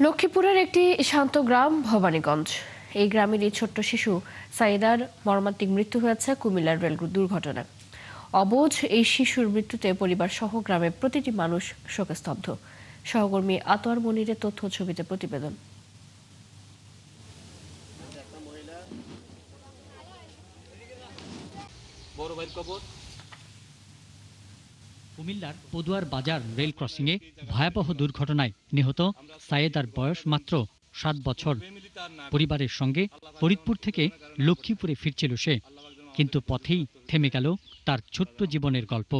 লক্ষ্মীপুরের একটি শান্ত গ্রাম ভবানীগঞ্জ। এই গ্রামের এই ছোট্ট শিশু সাইদার মর্মান্তিক মৃত্যু হয়েছে কুমিল্লার রেল দুর্ঘটনায়। অবুঝ এই শিশুর মৃত্যুতে পরিবার সহ গ্রামের প্রতিটি মানুষ শোকস্তব্ধ। সহকর্মী আতোয়ার মনিরের তথ্য ছবিতে প্রতিবেদন। কুমিল্লার পদুয়ার বাজার রেল ক্রসিংয়ে ভয়াবহ দুর্ঘটনায় নিহত সাইয়েদার বয়স মাত্র 7 বছর। পরিবারের সঙ্গে ফরিদপুর থেকে লক্ষ্মীপুরে ফিরছিল সে, কিন্তু পথেই থেমে গেল তার ছোট্ট জীবনের গল্প।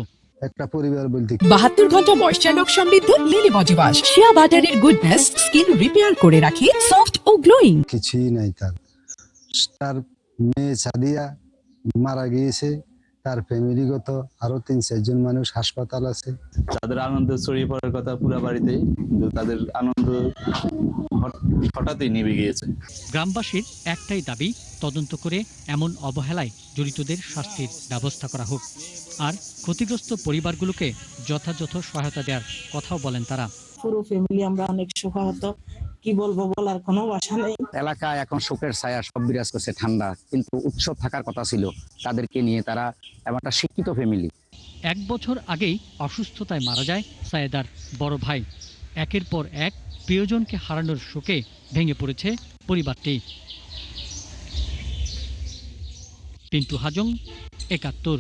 একটা পরিবার বলতে 72 ঘন্টা ময়েশ্চার লক সমৃদ্ধ লিলি বডি ওয়াশ, শিয়া বাটারের গুডনেস স্কিন রিপেয়ার করে রাখে সফট ও গ্লোয়িং। কিছুই নাই। তার মেয়ে সাদিয়া মারা গিয়েছে, তার ফ্যামিলিগত আরো 3-4 জন মানুষ হাসপাতাল আছে। তাদের আনন্দ ছড়িয়ে পড়ার কথা পুরো বাড়িতে, কিন্তু তাদের আনন্দ হঠাৎই নিভে গিয়েছে। গ্রামবাসীর একটাই দাবি, তদন্ত করে এমন অবহেলায় জড়িতদের শাস্তির ব্যবস্থা করা হোক, আর ক্ষতিগ্রস্ত পরিবারগুলোকে যথাযথ সহায়তা দেওয়ার কথাও বলেন তারা। পুরো ফ্যামিলি আমরা অনেক শোকাহত, কি বলবো, বলার কোনো ভাষা নেই। এলাকায় এখন শোকের ছায়া সব বিরাজ করছে, ঠান্ডা, কিন্তু উৎসব থাকার কথা ছিল তাদেরকে নিয়ে। তারা এমন একটা শিক্ষিত ফ্যামিলি। 1 বছর আগেই অসুস্থতায় মারা যায় সাইয়েদার বড় ভাই। একের পর এক প্রিয়জনকে হারানোর শোকে ভেঙে পড়েছে পরিবারটি। পিন্টু হাজং, 71।